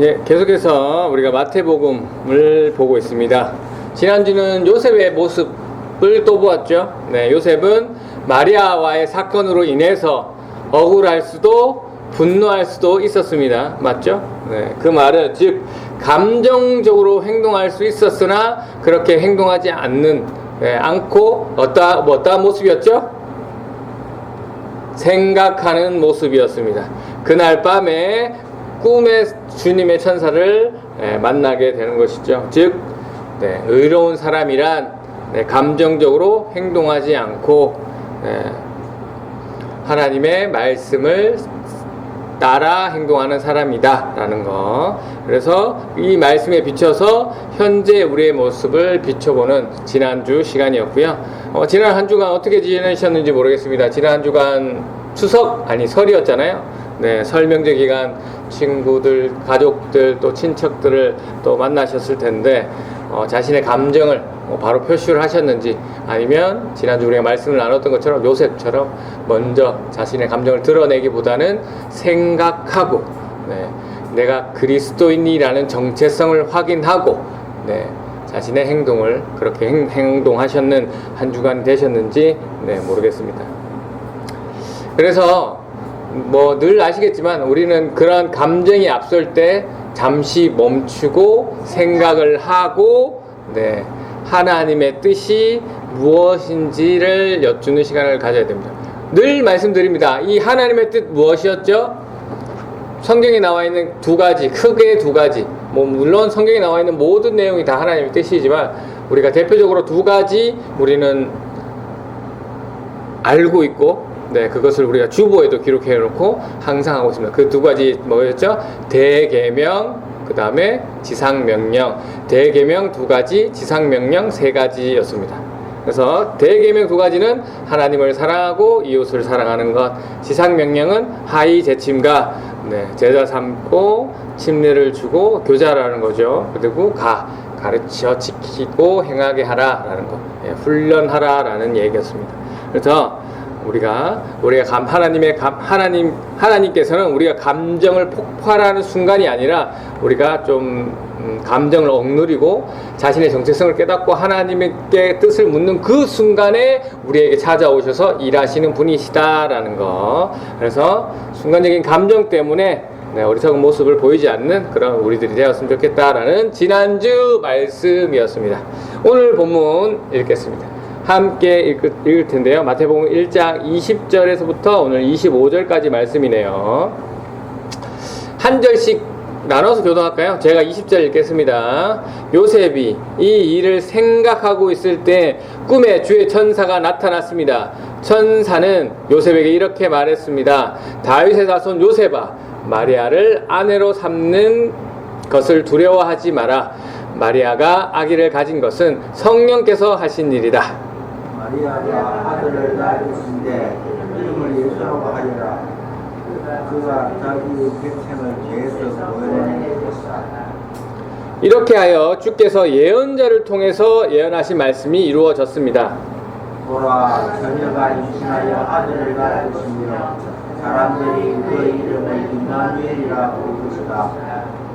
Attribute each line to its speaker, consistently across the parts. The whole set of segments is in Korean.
Speaker 1: 네, 계속해서 우리가 마태복음을 보고 있습니다. 지난주는 요셉의 모습을 또 보았죠. 네, 요셉은 마리아와의 사건으로 인해서 억울할 수도 분노할 수도 있었습니다. 맞죠? 네, 그 말은 즉 감정적으로 행동할 수 있었으나 그렇게 행동하지 않고 어떠한 모습이었죠? 생각하는 모습이었습니다. 그날 밤에 꿈에 주님의 천사를 만나게 되는 것이죠. 즉 의로운 사람이란 감정적으로 행동하지 않고 하나님의 말씀을 따라 행동하는 사람이다 라는 거. 그래서 이 말씀에 비춰서 현재 우리의 모습을 비춰보는 지난주 시간이었고요. 지난 한 주간 어떻게 지내셨는지 모르겠습니다. 지난 한 주간 설이었잖아요. 네, 설 명절 기간 친구들, 가족들, 또 친척들을 또 만나셨을 텐데 자신의 감정을 바로 표시를 하셨는지, 아니면 지난주 우리가 말씀을 나눴던 것처럼 요셉처럼 먼저 자신의 감정을 드러내기보다는 생각하고 내가 그리스도인이라는 정체성을 확인하고 자신의 행동을 그렇게 행동하셨는 한 주간이 되셨는지 모르겠습니다. 그래서 늘 아시겠지만 우리는 그런 감정이 앞설 때 잠시 멈추고 생각을 하고 하나님의 뜻이 무엇인지를 여쭈는 시간을 가져야 됩니다. 늘 말씀드립니다. 이 하나님의 뜻 무엇이었죠? 성경에 나와 있는 크게 두 가지. 물론 성경에 나와 있는 모든 내용이 다 하나님의 뜻이지만 우리가 대표적으로 두 가지 우리는 알고 있고 그것을 우리가 주보에도 기록해 놓고 항상 하고 있습니다. 그 두 가지 뭐였죠? 대계명, 그 다음에 지상명령. 대계명 두 가지, 지상명령 세 가지였습니다. 그래서 대계명 두 가지는 하나님을 사랑하고 이웃을 사랑하는 것, 지상명령은 하이 제침가, 제자 삼고 침례를 주고 교자라는 거죠. 그리고 가르쳐 지키고 행하게 하라라는 것, 훈련하라라는 얘기였습니다. 그래서 하나님께서는 우리가 감정을 폭발하는 순간이 아니라 우리가 좀 감정을 억누리고 자신의 정체성을 깨닫고 하나님께 뜻을 묻는 그 순간에 우리에게 찾아오셔서 일하시는 분이시다라는 거. 그래서 순간적인 감정 때문에 어리석은 모습을 보이지 않는 그런 우리들이 되었으면 좋겠다라는 지난주 말씀이었습니다. 오늘 본문 읽겠습니다. 함께 읽을 텐데요. 마태복음 1장 20절에서부터 오늘 25절까지 말씀이네요. 한 절씩 나눠서 교도할까요? 제가 20절 읽겠습니다. 요셉이 이 일을 생각하고 있을 때 꿈에 주의 천사가 나타났습니다. 천사는 요셉에게 이렇게 말했습니다. 다윗의 자손 요셉아, 마리아를 아내로 삼는 것을 두려워하지 마라. 마리아가 아기를 가진 것은 성령께서 하신 일이다.
Speaker 2: 마리아가 아들을 낳으신데 이름을 예수라고 하리라. 그가 자기 백성을 죄에서 구원하는 것이다.
Speaker 1: 이렇게 하여 주께서 예언자를 통해서 예언하신 말씀이 이루어졌습니다.
Speaker 2: 보라, 처녀가 임신하여 아들을 낳으시며 사람들이 그 이름을 임마누엘이라 부르시다.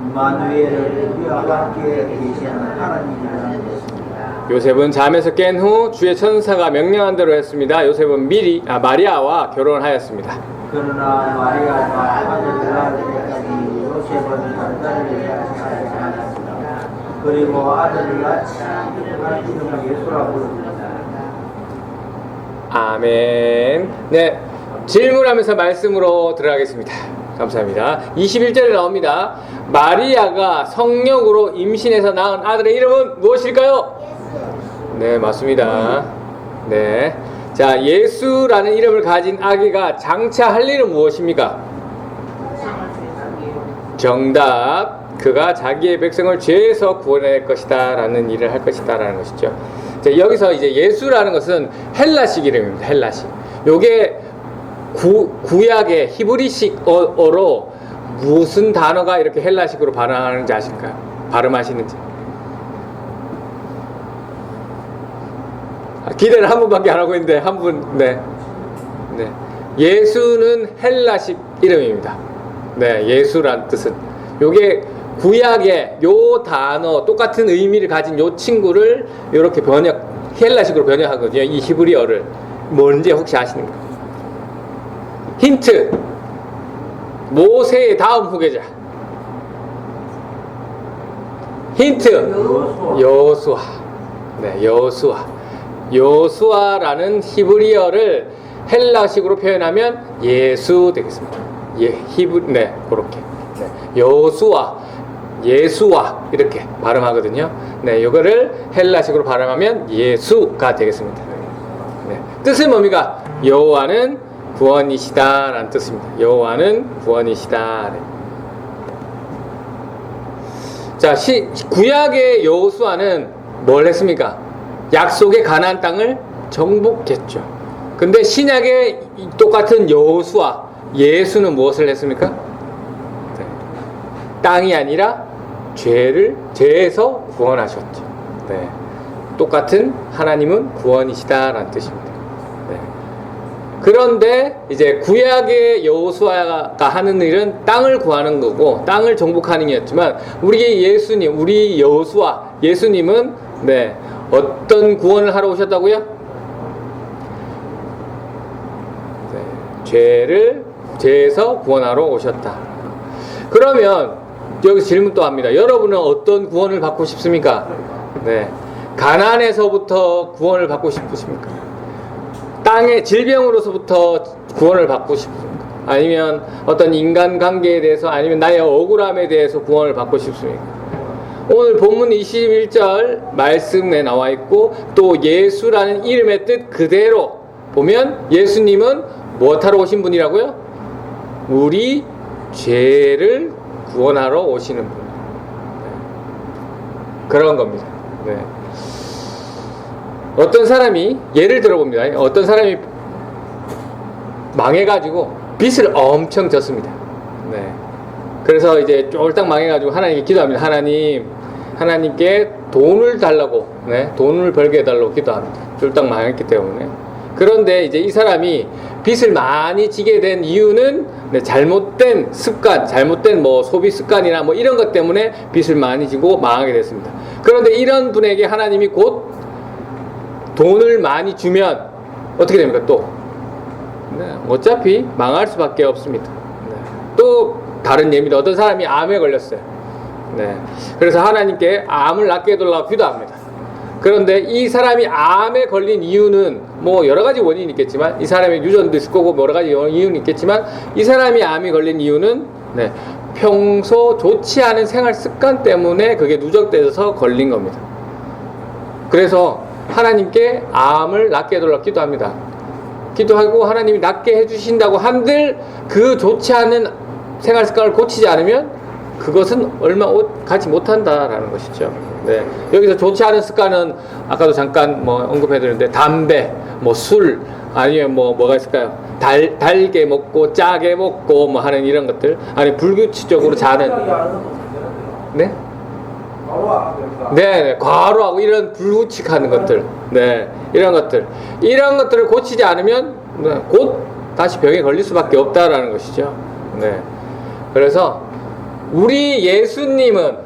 Speaker 2: 임마누엘은 우리와 함께 계시는 하나님이라는 것입니다.
Speaker 1: 요셉은 잠에서 깬 후 주의 천사가 명령한 대로 했습니다. 요셉은 마리아와 결혼하였습니다.
Speaker 2: 그러나 마리아가 아들을 낳을 때까지 요셉은 단단히 하지 않았습니다. 그리고 아들을 낳은 이름을 예수라고 부릅니다.
Speaker 1: 아멘. 네, 질문하면서 말씀으로 들어가겠습니다. 감사합니다. 21절에 나옵니다. 마리아가 성령으로 임신해서 낳은 아들의 이름은 무엇일까요? 네, 맞습니다. 네. 자, 예수라는 이름을 가진 아기가 장차 할 일은 무엇입니까? 정답. 그가 자기의 백성을 죄에서 구원할 것이다 라는 일을 할 것이다 라는 것이죠. 자, 여기서 이제 예수라는 것은 헬라식 이름입니다. 헬라식. 요게 구약의 히브리식어로 무슨 단어가 이렇게 헬라식으로 발음하는지 아실까요? 발음하시는지. 기대를 한 분밖에 안 하고 있는데 한 분. 네. 예수는 헬라식 이름입니다. 예수란 뜻은 요게 구약의 요 단어 똑같은 의미를 가진 요 친구를 이렇게 헬라식으로 번역하거든요. 이 히브리어를. 뭔지 혹시 아시는가? 힌트. 모세의 다음 후계자. 힌트. 여호수아. 네, 여호수아. 여호수아라는 히브리어를 헬라식으로 표현하면 예수 되겠습니다. 네, 그렇게. 네, 여호수아, 예수와 이렇게 발음하거든요. 네, 이거를 헬라식으로 발음하면 예수가 되겠습니다. 네, 뜻은 뭡니까? 여호와는 구원이시다라는 뜻입니다. 여호와는 구원이시다. 네. 자, 구약의 여호수아는 뭘 했습니까? 약속의 가나안 땅을 정복했죠. 근데 신약의 똑같은 여호수아, 예수는 무엇을 했습니까? 네. 땅이 아니라 죄에서 구원하셨죠. 네. 똑같은 하나님은 구원이시다라는 뜻입니다. 네. 그런데 이제 구약의 여호수아가 하는 일은 땅을 구하는 거고 땅을 정복하는 일이었지만 우리 여호수아 예수님은 네, 어떤 구원을 하러 오셨다고요? 네, 죄에서 구원하러 오셨다. 그러면 여기서 질문 또 합니다. 여러분은 어떤 구원을 받고 싶습니까? 네, 가난에서부터 구원을 받고 싶으십니까? 땅의 질병으로서부터 구원을 받고 싶습니까? 아니면 어떤 인간관계에 대해서, 아니면 나의 억울함에 대해서 구원을 받고 싶습니까? 오늘 본문 21절 말씀에 나와 있고 또 예수라는 이름의 뜻 그대로 보면 예수님은 무엇하러 오신 분이라고요? 우리 죄를 구원하러 오시는 분. 그런 겁니다. 네. 어떤 사람이 예를 들어봅니다. 어떤 사람이 망해가지고 빚을 엄청 졌습니다. 네. 그래서 이제 쫄딱 망해가지고 하나님께 기도합니다. 하나님께 돈을 달라고, 네, 돈을 벌게 해달라고 기도합니다. 쫄딱 망했기 때문에. 그런데 이제 이 사람이 빚을 많이 지게 된 이유는 네, 잘못된 습관, 잘못된 뭐 소비 습관이나 뭐 이런 것 때문에 빚을 많이 지고 망하게 됐습니다. 그런데 이런 분에게 하나님이 곧 돈을 많이 주면 어떻게 됩니까? 또 네, 어차피 망할 수밖에 없습니다. 네. 또 다른 예입니다. 어떤 사람이 암에 걸렸어요. 네. 그래서 하나님께 암을 낫게 해달라고 기도합니다. 그런데 이 사람이 암에 걸린 이유는 뭐 여러 가지 원인이 있겠지만, 이 사람의 유전도 있을 거고 여러 가지 이유는 있겠지만, 이 사람이 암에 걸린 이유는 네, 평소 좋지 않은 생활 습관 때문에 그게 누적돼서 걸린 겁니다. 그래서 하나님께 암을 낫게 해달라고 기도합니다. 기도하고 하나님이 낫게 해주신다고 한들 그 좋지 않은 생활 습관을 고치지 않으면 그것은 얼마 가지 못한다라는 것이죠. 네. 여기서 좋지 않은 습관은 아까도 잠깐 뭐 언급해드렸는데 담배, 뭐 술, 아니면 뭐가 있을까요? 달게 먹고 짜게 먹고 뭐 하는 이런 것들, 아니 불규칙적으로 자는, 네? 네, 과로하고 이런 불규칙하는 것들, 네, 이런 것들을 고치지 않으면 네, 곧 다시 병에 걸릴 수밖에 없다라는 것이죠. 네, 그래서 우리 예수님은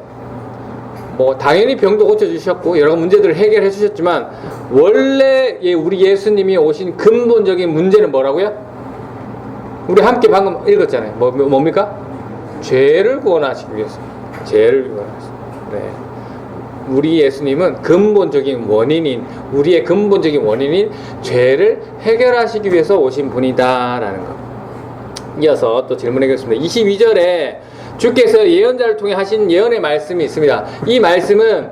Speaker 1: 뭐 당연히 병도 고쳐주셨고 여러 문제들을 해결해 주셨지만 원래 우리 예수님이 오신 근본적인 문제는 뭐라고요? 우리 함께 방금 읽었잖아요. 뭡니까? 죄를 구원하시기 위해서. 죄를 구원하시기. 네. 우리 예수님은 우리의 근본적인 원인인 죄를 해결하시기 위해서 오신 분이다라는 것. 이어서 또 질문하겠습니다. 22절에 주께서 예언자를 통해 하신 예언의 말씀이 있습니다. 이 말씀은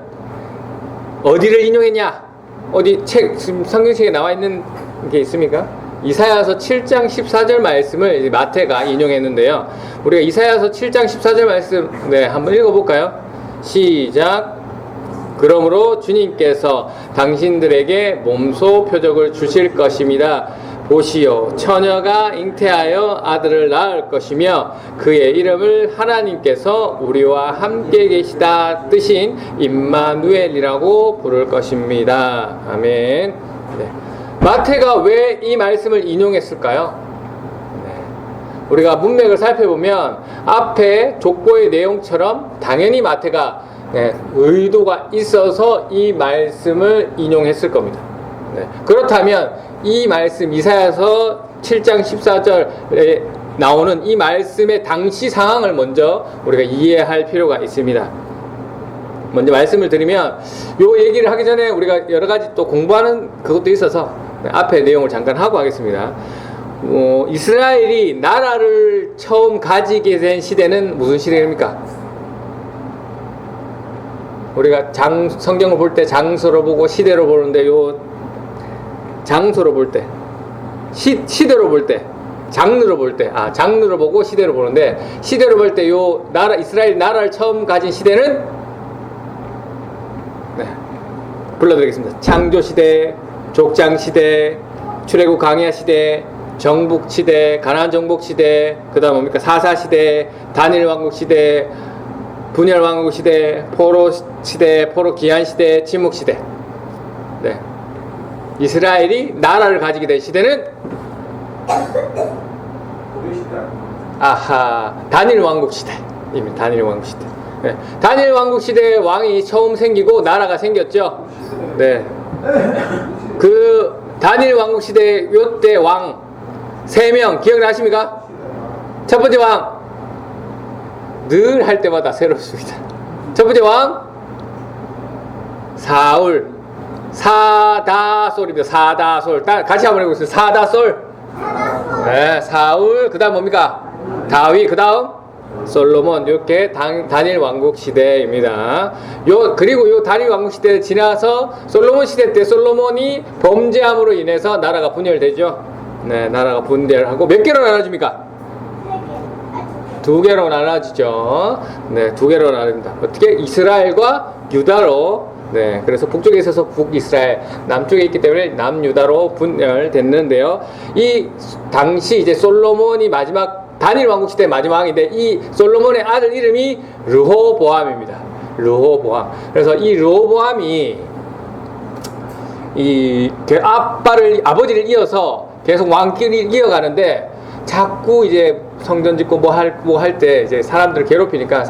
Speaker 1: 어디를 인용했냐? 어디 성경책에 나와 있는 게 있습니까? 이사야서 7장 14절 말씀을 마태가 인용했는데요. 우리가 이사야서 7장 14절 말씀 네, 한번 읽어볼까요? 시작. 그러므로 주님께서 당신들에게 몸소 표적을 주실 것입니다. 보시오, 처녀가 잉태하여 아들을 낳을 것이며 그의 이름을 하나님께서 우리와 함께 계시다 뜻인 임마누엘이라고 부를 것입니다. 아멘. 네. 마태가 왜 이 말씀을 인용했을까요? 네. 우리가 문맥을 살펴보면 앞에 족보의 내용처럼 당연히 마태가 의도가 있어서 이 말씀을 인용했을 겁니다. 그렇다면 이 말씀 이사야서 7장 14절에 나오는 이 말씀의 당시 상황을 먼저 우리가 이해할 필요가 있습니다. 먼저 말씀을 드리면 요 얘기를 하기 전에 우리가 여러 가지 또 공부하는 그것도 있어서 앞에 내용을 잠깐 하고 하겠습니다. 이스라엘이 나라를 처음 가지게 된 시대는 무슨 시대입니까? 우리가 성경을 볼 때 장소로 보고 시대로 보는데 요 장소로 볼 때 시대로 볼 때 장르로 볼 때 장르로 보고 시대로 보는데 시대로 볼 때 요 나라 이스라엘 나라를 처음 가진 시대는 불러드리겠습니다. 창조 시대, 족장 시대, 출애굽 강야 시대, 정복 시대, 가나안 정복 시대, 그다음 뭡니까? 사사 시대, 다니엘 왕국 시대, 분열 왕국 시대, 포로 시대, 포로 기한 시대, 침묵 시대. 네. 이스라엘이 나라를 가지게 된 시대는 다니엘 왕국 시대입니다. 다니엘 왕국 시대. 네. 다니엘 왕국 시대에 왕이 처음 생기고 나라가 생겼죠. 네. 그 다니엘 왕국 시대 요때 왕 3명 기억나십니까? 첫 번째 왕 늘 할 때마다 새롭습니다. 첫 번째 왕 사울 사다솔입니다. 사다솔 같이 한번 해보겠습니다. 사다솔 네, 사울 그 다음 뭡니까? 다윗 그 다음 솔로몬 이렇게 다니엘 왕국 시대입니다. 그리고 요 다니엘 왕국 시대를 지나서 솔로몬 시대 때 솔로몬이 범죄함으로 인해서 나라가 분열되죠. 네, 나라가 분열하고 몇 개로 나눠집니까? 2개로 나눠지죠. 네, 2개로 나눠집니다. 어떻게? 이스라엘과 유다로. 네, 그래서 북쪽에 있어서 북이스라엘, 남쪽에 있기 때문에 남유다로 분열됐는데요. 이 당시 이제 솔로몬이 다니엘 왕국 시대 마지막 왕인데 이 솔로몬의 아들 이름이 르호보암입니다. 르호보암. 그래서 이 르호보암이 아버지를 이어서 계속 왕길을 이어가는데 자꾸 이제 성전 짓고 뭐 할 때 이제 사람들을 괴롭히니까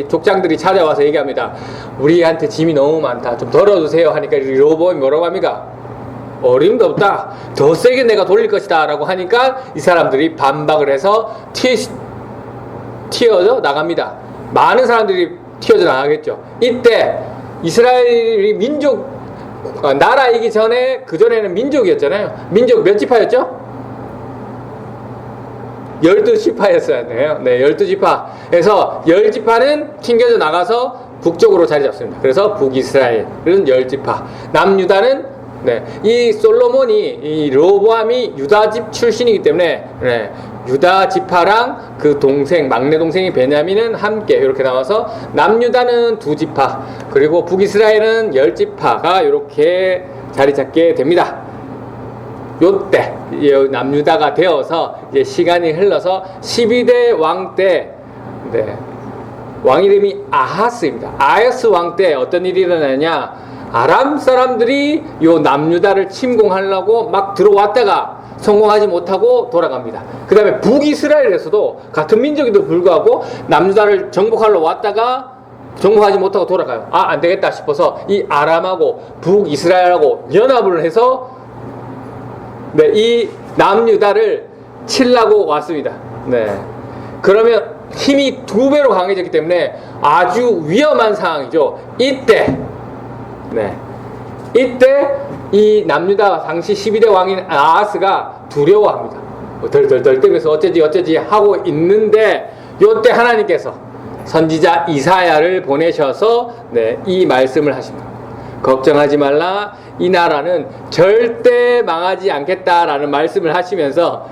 Speaker 1: 족장들이 찾아와서 얘기합니다. 우리한테 짐이 너무 많다. 좀 덜어주세요 하니까 르호보암이 뭐라고 합니까? 어림도 없다. 더 세게 내가 돌릴 것이다. 라고 하니까 이 사람들이 반박을 해서 튀어져 나갑니다. 많은 사람들이 튀어져 나가겠죠. 이때 이스라엘이 나라이기 전에 그전에는 민족이었잖아요. 민족 몇 지파였죠? 12지파였어요. 네, 12지파. 그래서 10지파는 튕겨져 나가서 북쪽으로 자리 잡습니다. 그래서 북이스라엘은 10지파. 남유다는 이 솔로몬이 이 르호보암이 유다집 출신이기 때문에 유다 지파랑 그 막내 동생이 베냐민은 함께 이렇게 나와서 남유다는 2지파 그리고 북이스라엘은 10지파가 이렇게 자리 잡게 됩니다. 요때 남유다가 되어서 이제 시간이 흘러서 12대 왕 때 왕 이름이 아하스입니다. 아하스 왕 때 어떤 일이 일어나냐? 아람 사람들이 요 남유다를 침공하려고 막 들어왔다가 성공하지 못하고 돌아갑니다. 그 다음에 북이스라엘에서도 같은 민족에도 불구하고 남유다를 정복하러 왔다가 정복하지 못하고 돌아가요. 안 되겠다 싶어서 이 아람하고 북이스라엘하고 연합을 해서 이 남유다를 치려고 왔습니다. 그러면 힘이 2배로 강해졌기 때문에 아주 위험한 상황이죠. 이때 이 남유다 당시 12대 왕인 아하스가 두려워합니다. 덜덜덜 떨면서 어쩌지 하고 있는데 요때 하나님께서 선지자 이사야를 보내셔서 이 말씀을 하십니다. 걱정하지 말라. 이 나라는 절대 망하지 않겠다라는 말씀을 하시면서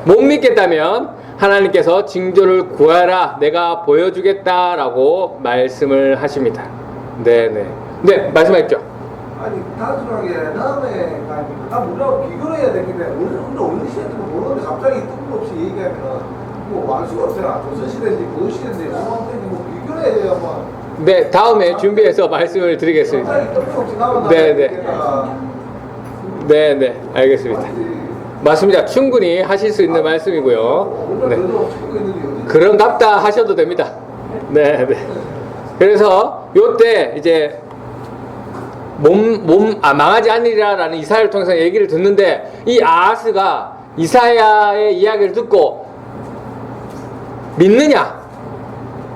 Speaker 1: 못 믿겠다면 하나님께서 징조를 구하라. 내가 보여주겠다라고 말씀을 하십니다. 말씀하셨죠?
Speaker 3: 아니 단순하게 다음에 우리하고 비교를 해야 되겠네. 어느 시대인지 모르는데 갑자기 뜬금없이 얘기하면 뭐 알 수가 없잖아. 조선시대인지 고시대인지 소왕때인지 비교를 해야 돼요. 한번.
Speaker 1: 다음에 준비해서 말씀을 드리겠습니다.
Speaker 3: 갑자기 뜬금없이 나오면
Speaker 1: 알겠습니다. 맞습니다. 충분히 하실 수 있는 말씀이고요. 네.
Speaker 3: 네.
Speaker 1: 그런갑다 하셔도 됩니다. 네, 네. 그래서 요때 이제 망하지 않으리라라는 이사야를 통해서 얘기를 듣는데, 이 아하스가 이사야의 이야기를 듣고 믿느냐?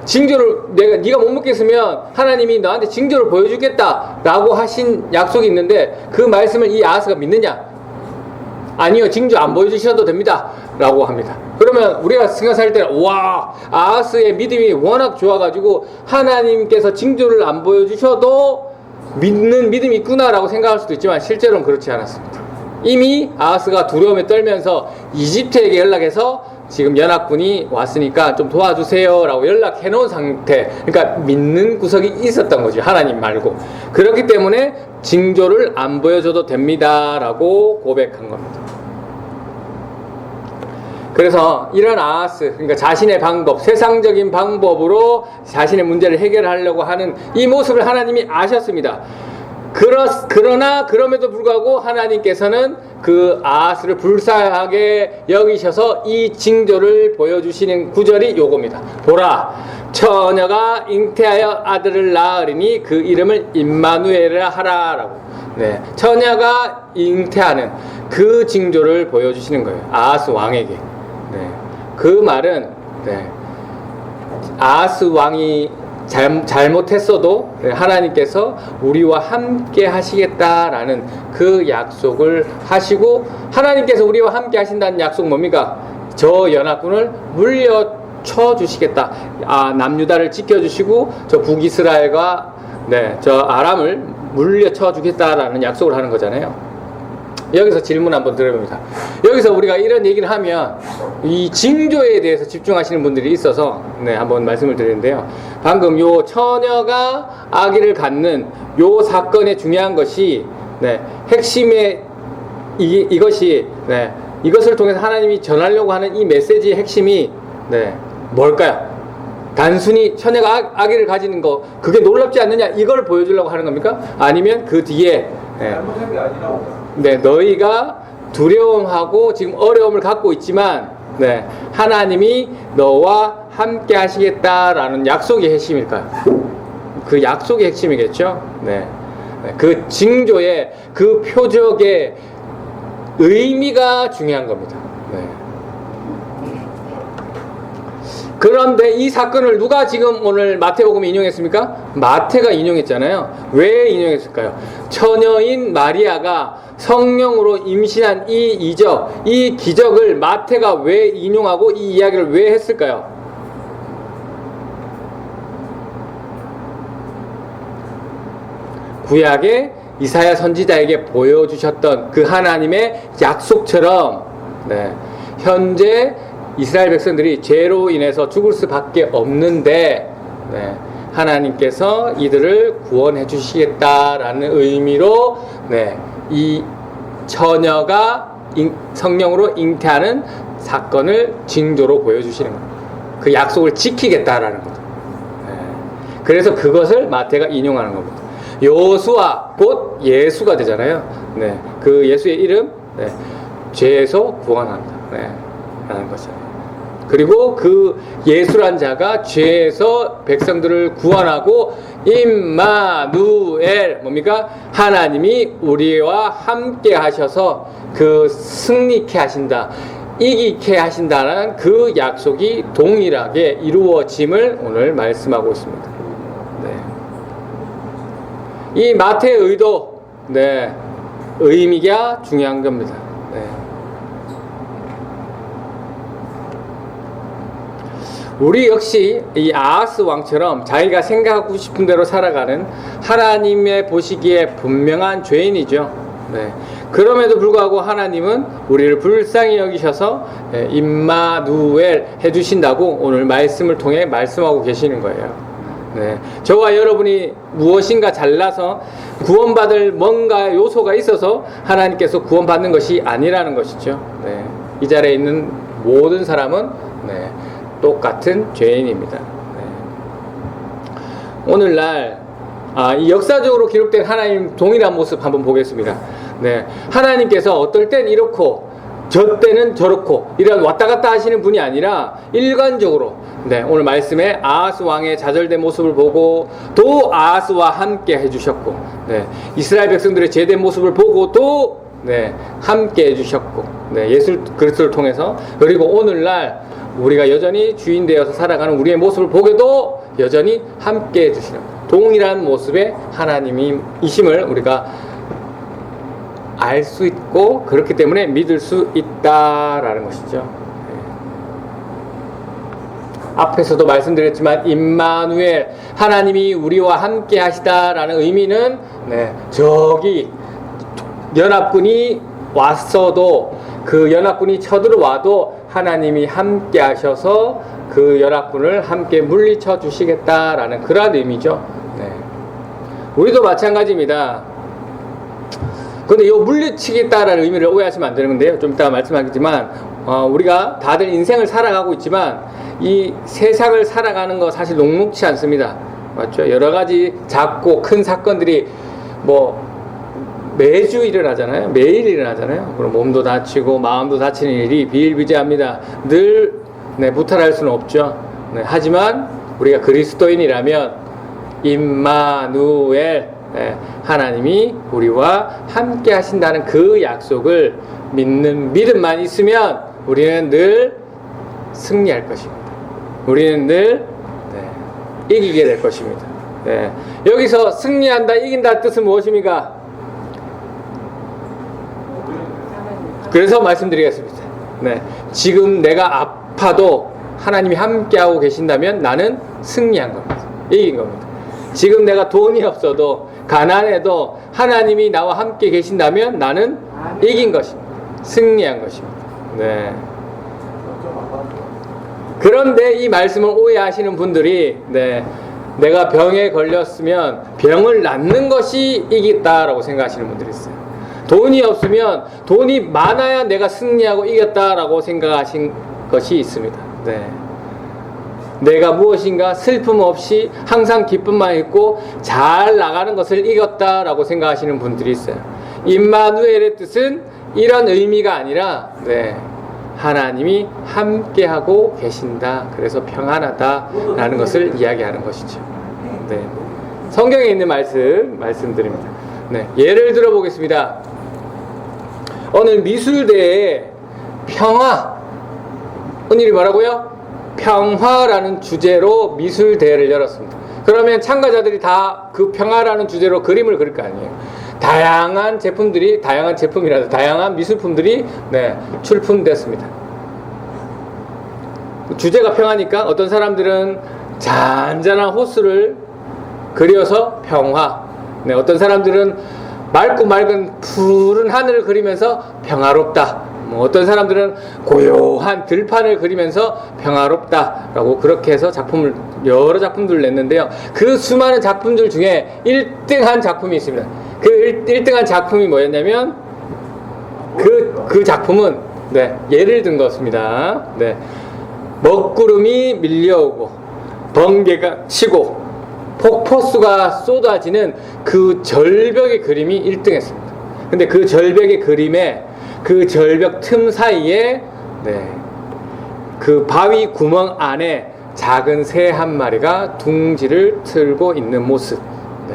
Speaker 1: 징조를 네가 못 먹겠으면 하나님이 너한테 징조를 보여주겠다라고 하신 약속이 있는데, 그 말씀을 이 아하스가 믿느냐? 아니요, 징조 안 보여주셔도 됩니다 라고 합니다. 그러면 우리가 생각할 때는, 와, 아하스의 믿음이 워낙 좋아가지고 하나님께서 징조를 안 보여주셔도 믿는 믿음이 있구나 라고 생각할 수도 있지만, 실제로는 그렇지 않았습니다. 이미 아하스가 두려움에 떨면서 이집트에게 연락해서 지금 연합군이 왔으니까 좀 도와주세요 라고 연락해 놓은 상태, 그러니까 믿는 구석이 있었던 거지, 하나님 말고. 그렇기 때문에 징조를 안 보여줘도 됩니다 라고 고백한 겁니다. 그래서 이런 아하스, 그러니까 자신의 방법, 세상적인 방법으로 자신의 문제를 해결하려고 하는 이 모습을 하나님이 아셨습니다. 그러나 그럼에도 불구하고 하나님께서는 그 아하스를 불쌍하게 여기셔서 이 징조를 보여주시는 구절이 요겁니다. 보라, 처녀가 잉태하여 아들을 낳으리니 그 이름을 임마누엘이라 하라라고. 네, 처녀가 잉태하는 그 징조를 보여주시는 거예요, 아하스 왕에게. 네, 그 말은, 네, 아하스 왕이 잘못했어도 하나님께서 우리와 함께 하시겠다라는 그 약속을 하시고, 하나님께서 우리와 함께 하신다는 약속 뭡니까? 저 연합군을 물려쳐 주시겠다. 남유다를 지켜주시고 저 북이스라엘과 저 아람을 물려쳐 주겠다라는 약속을 하는 거잖아요. 여기서 질문 한번 드려봅니다. 여기서 우리가 이런 얘기를 하면 이 징조에 대해서 집중하시는 분들이 있어서 한번 말씀을 드리는데요. 방금 요 처녀가 아기를 갖는 요 사건의 중요한 것이, 핵심의 이것이, 이것을 통해서 하나님이 전하려고 하는 이 메시지의 핵심이 뭘까요? 단순히 처녀가 아기를 가지는 거, 그게 놀랍지 않느냐, 이걸 보여주려고 하는 겁니까? 아니면 그 뒤에
Speaker 3: 잘못한 게 아니라고.
Speaker 1: 너희가 두려움하고 지금 어려움을 갖고 있지만 하나님이 너와 함께 하시겠다라는 약속의 핵심일까요? 그 약속의 핵심이겠죠. 그 징조의 그 표적의 의미가 중요한 겁니다. 그런데 이 사건을 누가 지금 오늘 마태복음에 인용했습니까? 마태가 인용했잖아요. 왜 인용했을까요? 처녀인 마리아가 성령으로 임신한 이 이적, 이 기적을 마태가 왜 인용하고 이 이야기를 왜 했을까요? 구약의 이사야 선지자에게 보여주셨던 그 하나님의 약속처럼 현재 이스라엘 백성들이 죄로 인해서 죽을 수밖에 없는데 하나님께서 이들을 구원해 주시겠다라는 의미로 이 처녀가 성령으로 잉태하는 사건을 징조로 보여주시는 겁니다. 그 약속을 지키겠다라는 거죠. 그래서 그것을 마태가 인용하는 겁니다. 요수아 곧 예수가 되잖아요. 그 예수의 이름 죄에서 구원한다 라는 것이죠. 그리고 그 예수란 자가 죄에서 백성들을 구원하고 임마누엘, 뭡니까? 하나님이 우리와 함께 하셔서 그 승리케 하신다, 이기게 하신다라는 그 약속이 동일하게 이루어짐을 오늘 말씀하고 있습니다. 이 마태의 의도, 의미가 중요한 겁니다. 우리 역시 이 아하스 왕처럼 자기가 생각하고 싶은 대로 살아가는, 하나님의 보시기에 분명한 죄인이죠. 그럼에도 불구하고 하나님은 우리를 불쌍히 여기셔서 임마누엘 해주신다고 오늘 말씀을 통해 말씀하고 계시는 거예요. 저와 여러분이 무엇인가 잘나서 구원받을 뭔가 요소가 있어서 하나님께서 구원받는 것이 아니라는 것이죠. 이 자리에 있는 모든 사람은 똑같은 죄인입니다. 오늘날 이 역사적으로 기록된 하나님 동일한 모습 한번 보겠습니다. 하나님께서 어떨 땐 이렇고 저 때는 저렇고 이런 왔다 갔다 하시는 분이 아니라 일관적으로 네, 오늘 말씀에 아하스 왕의 좌절된 모습을 보고 또 아하스와 함께 해주셨고 네, 이스라엘 백성들의 제된 모습을 보고 또 네, 함께 해주셨고 네, 예수 그리스도를 통해서 그리고 오늘날 우리가 여전히 주인 되어서 살아가는 우리의 모습을 보게도 여전히 함께 해주시는 동일한 모습의 하나님이심을 우리가 알 수 있고 그렇기 때문에 믿을 수 있다라는 것이죠. 네. 앞에서도 말씀드렸지만 임마누엘 하나님이 우리와 함께 하시다라는 의미는 네, 저기 연합군이 왔어도 그 연합군이 쳐들어와도 하나님이 함께 하셔서 그 연합군을 함께 물리쳐 주시겠다라는 그런 의미죠. 네. 우리도 마찬가지입니다. 근데 이 물리치겠다라는 의미를 오해하시면 안 되는 건데요. 좀 이따가 말씀하겠지만, 우리가 다들 인생을 살아가고 있지만, 이 세상을 살아가는 거 사실 녹록치 않습니다. 맞죠? 여러 가지 작고 큰 사건들이 매주 일어나잖아요. 매일 일어나잖아요. 그럼 몸도 다치고 마음도 다치는 일이 비일비재합니다. 늘, 네, 무탈할 수는 없죠. 네, 하지만 우리가 그리스도인이라면, 임마누엘, 네, 하나님이 우리와 함께 하신다는 그 약속을 믿는 믿음만 있으면 우리는 늘 승리할 것입니다. 우리는 늘 이기게 될 것입니다. 네. 여기서 승리한다, 이긴다 뜻은 무엇입니까? 그래서 말씀드리겠습니다. 네. 지금 내가 아파도 하나님이 함께하고 계신다면 나는 승리한 겁니다. 이긴 겁니다. 지금 내가 돈이 없어도 가난해도 하나님이 나와 함께 계신다면 나는 이긴 것입니다. 승리한 것입니다. 네. 그런데 이 말씀을 오해하시는 분들이 네, 내가 병에 걸렸으면 병을 낫는 것이 이겼다라고 생각하시는 분들이 있어요. 돈이 없으면 돈이 많아야 내가 승리하고 이겼다라고 생각하신 것이 있습니다. 네. 내가 무엇인가 슬픔 없이 항상 기쁨만 있고 잘 나가는 것을 이겼다라고 생각하시는 분들이 있어요. 임마누엘의 뜻은 이런 의미가 아니라 네, 하나님이 함께하고 계신다. 그래서 평안하다라는 것을 이야기하는 것이죠. 네. 성경에 있는 말씀드립니다. 네. 예를 들어 보겠습니다. 오늘 미술대에 평화, 오늘이 뭐라고요? 평화라는 주제로 미술대회를 열었습니다. 그러면 참가자들이 다 그 평화라는 주제로 그림을 그릴 거 아니에요. 다양한 미술품들이 네, 출품됐습니다. 주제가 평화니까 어떤 사람들은 잔잔한 호수를 그려서 평화, 네, 어떤 사람들은 맑고 맑은 푸른 하늘을 그리면서 평화롭다. 어떤 사람들은 고요한 들판을 그리면서 평화롭다라고 그렇게 해서 여러 작품들을 냈는데요. 그 수많은 작품들 중에 1등한 작품이 있습니다. 그 1등한 작품이 뭐였냐면 그 작품은 네, 예를 든 것입니다. 네, 먹구름이 밀려오고 번개가 치고 폭포수가 쏟아지는 그 절벽의 그림이 1등했습니다. 근데 그 절벽의 그림에 그 절벽 틈 사이에 네, 그 바위 구멍 안에 작은 새 한 마리가 둥지를 틀고 있는 모습. 네,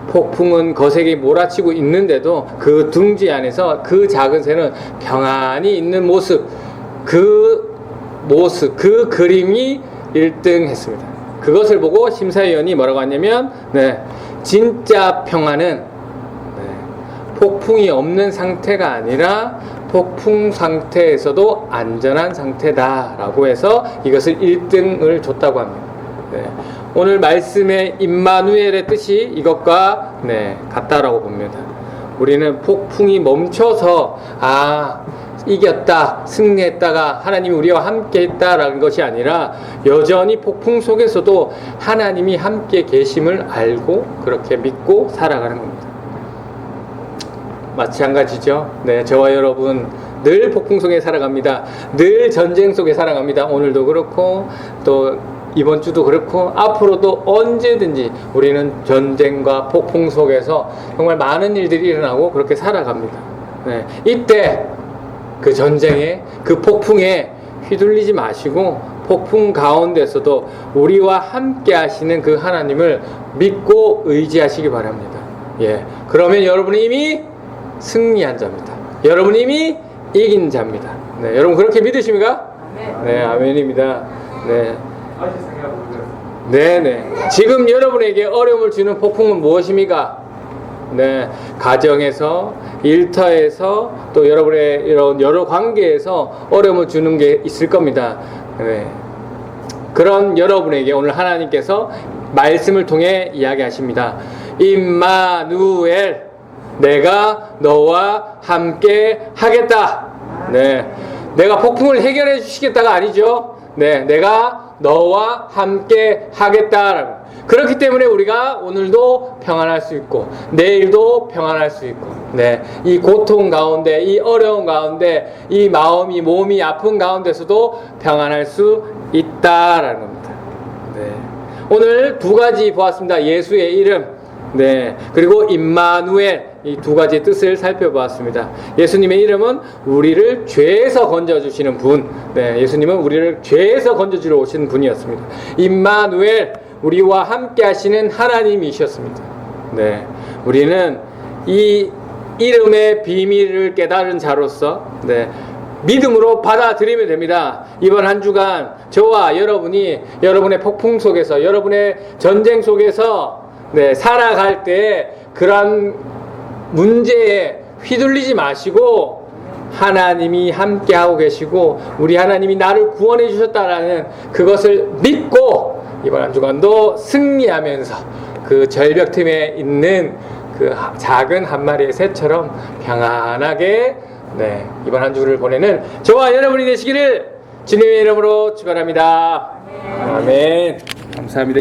Speaker 1: 폭풍은 거세게 몰아치고 있는데도 그 둥지 안에서 그 작은 새는 평안히 있는 모습. 그 그림이 1등 했습니다. 그것을 보고 심사위원이 뭐라고 하냐면 네, 진짜 평안은 폭풍이 없는 상태가 아니라 폭풍 상태에서도 안전한 상태다라고 해서 이것을 1등을 줬다고 합니다. 네. 오늘 말씀의 임마누엘의 뜻이 이것과 네, 같다라고 봅니다. 우리는 폭풍이 멈춰서 이겼다, 승리했다가 하나님이 우리와 함께 했다라는 것이 아니라 여전히 폭풍 속에서도 하나님이 함께 계심을 알고 그렇게 믿고 살아가는 겁니다. 마찬가지죠. 네, 저와 여러분 늘 폭풍 속에 살아갑니다. 늘 전쟁 속에 살아갑니다. 오늘도 그렇고 또 이번 주도 그렇고 앞으로도 언제든지 우리는 전쟁과 폭풍 속에서 정말 많은 일들이 일어나고 그렇게 살아갑니다. 네, 이때 그 전쟁에, 그 폭풍에 휘둘리지 마시고 폭풍 가운데서도 우리와 함께 하시는 그 하나님을 믿고 의지하시기 바랍니다. 예. 그러면 여러분은 이미 승리한 자입니다. 여러분 이미 이긴 자입니다. 네. 여러분 그렇게 믿으십니까? 네. 아멘입니다. 네. 네네. 지금 여러분에게 어려움을 주는 폭풍은 무엇입니까? 네. 가정에서, 일터에서, 또 여러분의 이런 여러 관계에서 어려움을 주는 게 있을 겁니다. 네. 그런 여러분에게 오늘 하나님께서 말씀을 통해 이야기하십니다. 임마누엘, 내가 너와 함께 하겠다. 네. 내가 폭풍을 해결해 주시겠다가 아니죠. 네. 내가 너와 함께 하겠다라고. 그렇기 때문에 우리가 오늘도 평안할 수 있고 내일도 평안할 수 있고, 네, 이 고통 가운데, 이 어려운 가운데, 이 마음이 몸이 아픈 가운데서도 평안할 수 있다라는 겁니다. 네. 오늘 두 가지 보았습니다. 예수의 이름, 네, 그리고 임마누엘, 이 두 가지의 뜻을 살펴보았습니다. 예수님의 이름은 우리를 죄에서 건져주시는 분, 네, 예수님은 우리를 죄에서 건져주러 오시는 분이었습니다. 임마누엘, 우리와 함께 하시는 하나님이셨습니다. 네, 우리는 이 이름의 비밀을 깨달은 자로서, 네, 믿음으로 받아들이면 됩니다. 이번 한 주간 저와 여러분이 여러분의 폭풍 속에서, 여러분의 전쟁 속에서, 네, 살아갈 때 그런 문제에 휘둘리지 마시고 하나님이 함께하고 계시고 우리 하나님이 나를 구원해 주셨다라는 그것을 믿고 이번 한 주간도 승리하면서 그 절벽 틈에 있는 그 작은 한 마리의 새처럼 평안하게, 네, 이번 한 주를 보내는 저와 여러분이 되시기를 주님의 이름으로 축원합니다. 아멘. 감사합니다.